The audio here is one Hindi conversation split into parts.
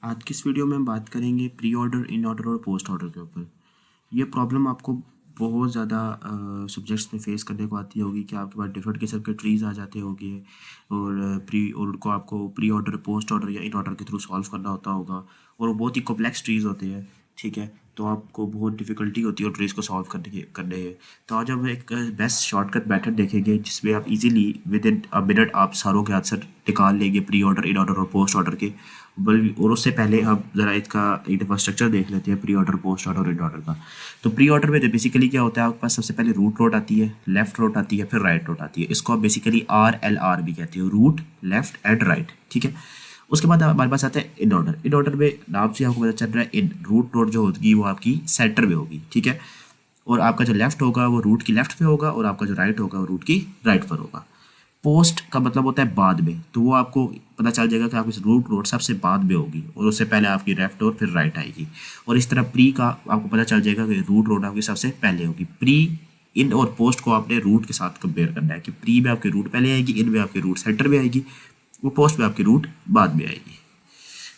आज की इस वीडियो में हम बात करेंगे प्री ऑर्डर, इन ऑर्डर और पोस्ट ऑर्डर के ऊपर। ये प्रॉब्लम आपको बहुत ज़्यादा सब्जेक्ट्स में फेस करने को आती होगी कि आपके पास डिफरेंट किस्म के ट्रीज़ आ जाते होंगे और उनको आपको प्री ऑर्डर, पोस्ट ऑर्डर या इन ऑर्डर के थ्रू सॉल्व करना होता होगा और वो बहुत ही कॉम्प्लेक्स ट्रीज़ होते हैं, ठीक है। तो आपको बहुत डिफ़िकल्टी होती है उन ट्रीज़ को सॉल्व करने में। तो आज हम एक बेस्ट शॉर्टकट मेथड देखेंगे जिसमें आप easily with in a minute आप सारों के आंसर निकाल लेंगे, प्री ऑर्डर, इन ऑर्डर और पोस्ट ऑर्डर के। और उससे पहले हम ज़रा इसका इंफ्रास्ट्रक्चर देख लेते हैं प्री ऑर्डर, पोस्ट ऑर्डर और इन ऑर्डर का। तो प्री ऑर्डर में बेसिकली क्या होता है, आपके पास सबसे पहले रूट नोट आती है, लेफ्ट नोट आती है, फिर राइट नोट आती है। इसको आप बेसिकली RLR भी कहते हो, रूट, लेफ्ट एंड राइट, ठीक है। उसके बाद हमारे पास आता है इन ऑर्डर। इन ऑर्डर में नाम से आपको पता चल रहा है इन रूट नोट जो होगी वो आपकी सेंटर में होगी, ठीक है। और आपका जो लेफ्ट होगा वो रूट की लेफ्ट पे होगा और आपका जो राइट होगा वो रूट की राइट पर होगा। पोस्ट का मतलब होता है बाद में, तो वो आपको पता चल जाएगा कि आपकी रूट नोट सबसे बाद में होगी और उससे पहले आपकी लेफ्ट और फिर राइट आएगी। और इस तरह प्री का आपको पता चल जाएगा कि रूट नोट आपकी सबसे पहले होगी। प्री, इन और पोस्ट को आपने रूट के साथ कंपेयर करना है कि प्री में आपकी रूट पहले आएगी, इन में आपकी रूट सेंटर में आएगी, वो पोस्ट में आपकी रूट बाद में आएगी,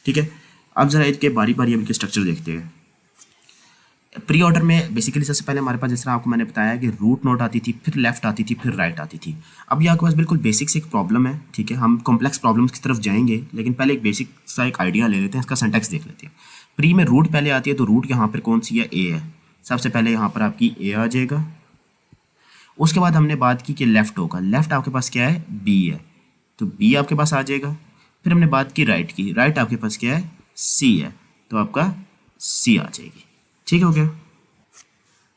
ठीक है। अब जरा इसके बारी बारी हम इनके स्ट्रक्चर देखते हैं। प्री ऑर्डर में बेसिकली सबसे पहले हमारे पास, जिस तरह आपको मैंने बताया कि रूट नोट आती थी, फिर लेफ्ट आती थी, फिर राइट आती थी। अब ये आपके पास बिल्कुल बेसिक से एक प्रॉब्लम है, ठीक है। हम कॉम्प्लेक्स प्रॉब्लम्स की तरफ जाएंगे, लेकिन पहले एक बेसिक सा एक आइडिया ले लेते हैं, इसका सिंटैक्स देख लेते हैं। प्री में रूट पहले आती है, तो रूट यहाँ पर कौन सी है, ए है। सबसे पहले यहाँ पर आपकी ए आ जाएगा। उसके बाद हमने बात की कि लेफ्ट होगा, लेफ्ट आपके पास क्या है, बी है, तो बी आपके पास आ जाएगा। फिर हमने बात की राइट की, राइट आपके पास क्या है, सी है, तो आपका सी आ जाएगी, ठीक हो गया।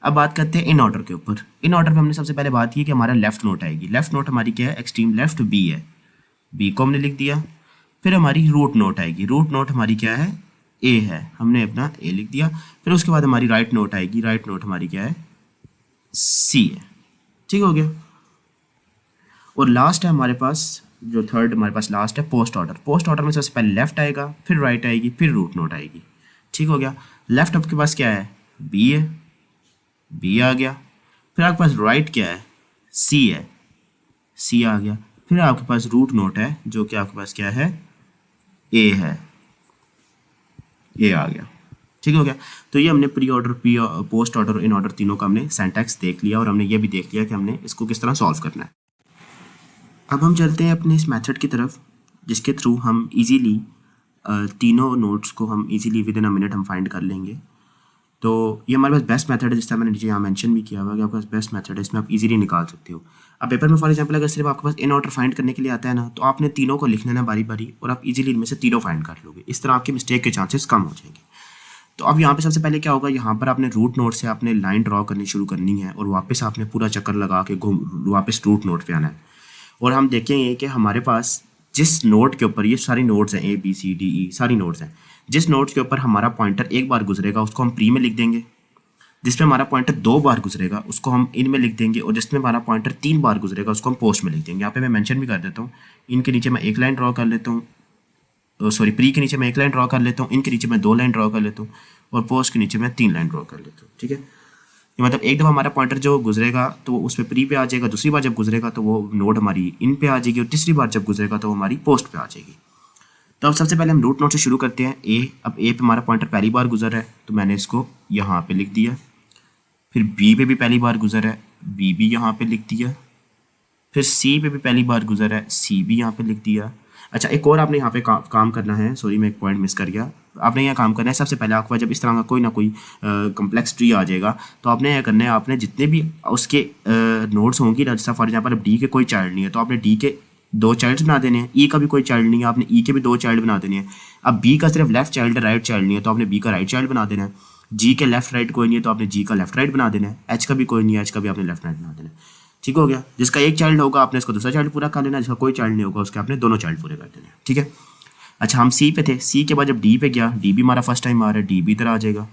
अब बात करते हैं इन ऑर्डर के ऊपर। इन ऑर्डर में हमने सबसे पहले बात की कि हमारा लेफ्ट नोट आएगी। लेफ्ट नोट हमारी क्या है, एक्सट्रीम लेफ्ट बी है, बी को हमने लिख दिया। फिर हमारी रूट नोट आएगी, रूट नोट हमारी क्या है, ए है, हमने अपना ए लिख दिया। फिर उसके बाद हमारी राइट नोट आएगी, राइट नोट हमारी क्या है, सी है, ठीक हो गया। और लास्ट है हमारे पास, जो थर्ड हमारे पास लास्ट है, पोस्ट ऑर्डर। पोस्ट ऑर्डर में सबसे पहले लेफ्ट आएगा, फिर राइट आएगी, फिर रूट नोट आएगी, ठीक हो गया। लेफ्ट आपके पास क्या है, बी है, बी आ गया। फिर आपके पास राइट क्या है, सी है, सी आ गया। फिर आपके पास रूट नोट है जो कि आपके पास क्या है, ए है, ए आ गया, ठीक हो गया। तो ये हमने pre order, post order, in order तीनों का हमने सिंटैक्स देख लिया और हमने ये भी देख लिया कि हमने इसको किस तरह सॉल्व करना है। अब हम चलते हैं अपने इस मेथड की तरफ जिसके थ्रू हम इजीली तीनों नोट्स को हम easily with in a minute हम फाइंड कर लेंगे। तो ये हमारे पास बेस्ट मेथड है, जिस तरह मैंने नीचे यहाँ मेंशन भी किया हुआ कि आपके पास बेस्ट मेथड है, इसमें आप इजीली निकाल सकते हो। अब पेपर में फॉर एग्जांपल अगर सिर्फ आपके पास इन ऑर्डर फाइंड करने के लिए आता है ना, तो आपने तीनों को लिख लेना बारी बारी और आप इजीली इनमें से तीनों फाइंड कर लोगे। इस तरह आपके मिस्टेक के चांसेस कम हो जाएंगे। तो अब यहाँ पे सबसे पहले क्या होगा, यहाँ पर आपने रूट नोट से आपने लाइन ड्रॉ करनी शुरू करनी है और वापस आपने पूरा चक्कर लगा के वापस रूट नोट पे आना है। और हम देखेंगे कि हमारे पास जिस नोट के ऊपर, ये सारी नोट्स हैं, ABCDE सारी नोट्स हैं, जिस नोट्स के ऊपर हमारा पॉइंटर एक बार गुजरेगा उसको हम प्री में लिख देंगे, जिसमें हमारा पॉइंटर 2 बार गुजरेगा उसको हम इन में लिख देंगे, और जिसमें हमारा पॉइंटर 3 बार गुजरेगा उसको हम पोस्ट में लिख देंगे। यहाँ पे मैं मेंशन भी कर देता हूँ, इनके नीचे मैं एक लाइन ड्रॉ कर लेता हूँ, सॉरी प्री के नीचे मैं एक लाइन ड्रॉ कर लेता हूँ, इनके नीचे मैं 2 लाइन ड्रॉ कर लेता हूँ और पोस्ट के नीचे मैं 3 लाइन ड्रॉ कर लेता हूँ, ठीक है। मतलब एक दफ़ा हमारा पॉइंटर जो गुजरेगा तो उस पर प्री पे आ जाएगा, दूसरी बार जब गुजरेगा तो वो नोट हमारी इन पे आ जाएगी और तीसरी बार जब गुजरेगा तो वो हमारी पोस्ट पे आ जाएगी। तो अब सबसे पहले हम रूट नोट से शुरू करते हैं। ए, अब ए पे हमारा पॉइंटर पहली बार गुजर है तो मैंने इसको यहाँ पे लिख दिया। फिर बी पे भी पहली बार गुजर है, बी भी यहाँ पे लिख दिया। फिर सी पे भी पहली बार गुजर है, सी भी यहाँ पे लिख दिया। अच्छा, एक और आपने यहाँ पे काम करना है, सॉरी मैं एक पॉइंट मिस कर गया। आपने यहाँ काम करना है, सबसे पहले आपको जब इस तरह का कोई ना कोई कम्प्लेक्स ट्री आ जाएगा तो आपने यह करना है, आपने जितने भी उसके नोट्स होंगी ना, जैसा फॉर एग्जाम्पल अब डी के कोई चाइल्ड नहीं है तो आपने डी के 2 चाइल्ड बना देने हैं, ई का भी कोई चाइल्ड नहीं है, आपने ई के भी 2 चाइल्ड बना देने हैं। अब बी का सिर्फ लेफ्ट चाइल्ड है, राइट चाइल्ड नहीं है, तो आपने बी का राइट चाइल्ड बना देना है। जी के लेफ्ट राइट कोई नहीं है तो आपने जी का लेफ्ट राइट बना देना है। एच का भी कोई नहीं है, एच का भी आपने लेफ्ट राइट बना देना है, ठीक हो गया। जिसका एक चाइल्ड होगा आपने इसको दूसरा चाइल्ड पूरा कर लेना, जिसका कोई चाइल्ड नहीं होगा उसके आपने दोनों चाइल्ड पूरे कर देने, ठीक है। अच्छा, हम सी पे थे, सी के बाद जब डी पे गया, डी भी हमारा फर्स्ट टाइम आ रहा है, डी भी इधर आ जाएगा।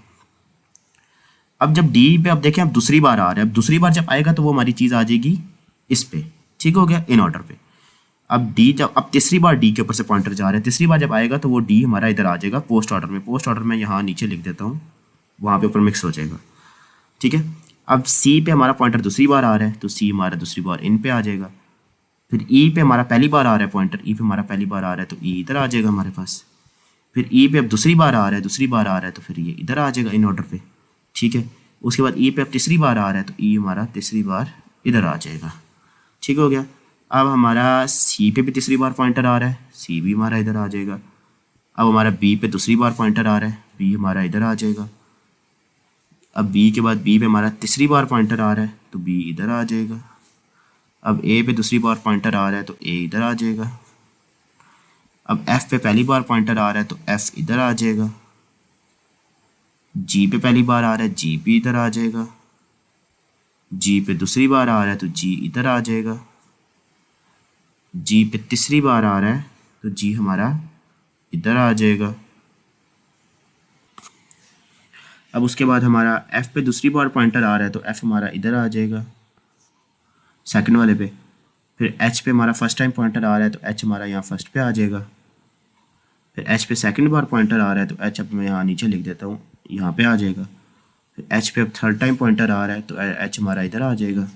अब जब डी पे अब देखें, अब दूसरी बार आ रहा है, अब दूसरी बार जब आएगा तो वो हमारी चीज़ आ जाएगी इस पे, ठीक हो गया, इन ऑर्डर पे। अब डी जब अब तीसरी बार डी के ऊपर से पॉइंटर जा रहा है, तीसरी बार जब आएगा तो वो डी हमारा इधर आ जाएगा पोस्ट ऑर्डर में। पोस्ट ऑर्डर में यहाँ नीचे लिख देता हूँ, वहाँ पे ऊपर मिक्स हो जाएगा, ठीक है। अब सी पे हमारा पॉइंटर दूसरी बार आ रहा है तो सी हमारा दूसरी बार इन पे आ जाएगा। फिर ई पे हमारा पहली बार आ रहा है पॉइंटर, ई पे हमारा पहली बार आ रहा है तो ई इधर आ जाएगा हमारे पास। फिर ई पे अब दूसरी बार आ रहा है, दूसरी बार आ रहा है तो फिर ये इधर आ जाएगा इन ऑर्डर पे, ठीक है। उसके बाद ई पे अब तीसरी बार आ रहा है तो ई हमारा तीसरी बार इधर आ जाएगा, ठीक हो गया। अब हमारा सी पे भी तीसरी बार पॉइंटर आ रहा है, सी भी हमारा इधर आ जाएगा। अब हमारा बी पे दूसरी बार पॉइंटर आ रहा है, बी हमारा इधर आ जाएगा। अब बी के बाद बी पे हमारा तीसरी बार पॉइंटर आ रहा है तो बी इधर आ जाएगा। अब ए पे दूसरी बार पॉइंटर आ रहा है तो ए इधर आ जाएगा। अब एफ पे पहली बार पॉइंटर आ रहा है तो एफ इधर आ जाएगा। जी पे पहली बार आ रहा है, जी भी इधर आ जाएगा। जी पे दूसरी बार आ रहा है तो जी इधर आ जाएगा। जी पे तीसरी बार आ रहा है तो जी हमारा इधर आ जाएगा। अब उसके बाद हमारा एफ पे दूसरी बार पॉइंटर आ रहा है तो एफ हमारा इधर आ जाएगा सेकंड वाले पे। फिर एच पे हमारा फर्स्ट टाइम पॉइंटर आ रहा है तो एच हमारा यहाँ फर्स्ट पे आ जाएगा। फिर एच पे सेकंड बार पॉइंटर आ रहा है तो एच अब मैं यहाँ नीचे लिख देता हूँ, यहाँ पे आ जाएगा। फिर एच पे अब थर्ड टाइम पॉइंटर आ रहा है तो एच हमारा इधर आ जाएगा।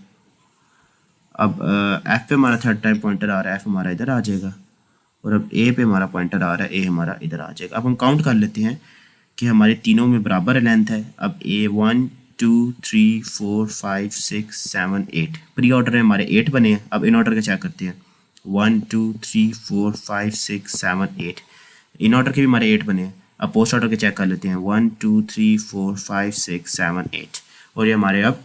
अब एफ पे हमारा थर्ड टाइम पॉइंटर आ रहा है, एफ हमारा इधर आ जाएगा। और अब ए पे हमारा पॉइंटर आ रहा है, ए हमारा इधर आ जाएगा। अब हम काउंट कर लेते हैं कि हमारे तीनों में बराबर लेंथ है। अब ए 1 2 3 4 5 6 7 8 प्री ऑर्डर में हमारे 8 बने हैं। अब इन ऑर्डर के चेक करते हैं 1 2 3 4 5 6 7 8 इन ऑर्डर के भी हमारे 8 बने हैं। अब पोस्ट ऑर्डर के चेक कर लेते हैं 1 2 3 4 5 6 7 8 और ये हमारे अब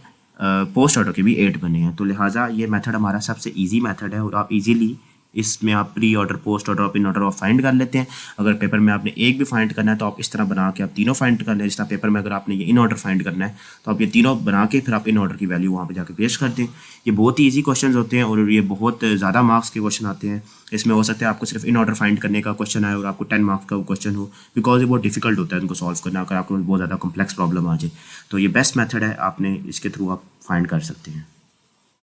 पोस्ट ऑर्डर के भी 8 बने हैं। तो लिहाजा ये मेथड हमारा सबसे इजी मेथड है और आप इजीली इसमें आप प्री ऑर्डर पोस्ट ऑर्डर और इन ऑर्डर आप फाइंड कर लेते हैं। अगर पेपर में आपने एक भी फाइंड करना है तो आप इस तरह बना के आप तीनों फाइंड कर लें। जिस तरह पेपर में अगर आपने ये इन ऑर्डर फाइंड करना है तो आप ये तीनों बना के फिर आप इन ऑर्डर की वैल्यू वहाँ पे जाके पेश कर दें। ये बहुत ही ईजी क्वेश्चन होते हैं और ये बहुत ज़्यादा मार्क्स के क्वेश्चन आते हैं। इसमें हो सकता है आपको सिर्फ इन ऑर्डर फाइंड करने का क्वेश्चन आए और आपको 10 मार्क्स का क्वेश्चन हो, बिकॉज ये बहुत डिफिकल्ट होता है उनको सॉल्व करना अगर आपको बहुत ज़्यादा कॉम्प्लेक्स प्रॉब्लम आ जाए। तो ये बेस्ट मेथड है, आपने इसके थ्रू आप फाइंड कर सकते हैं।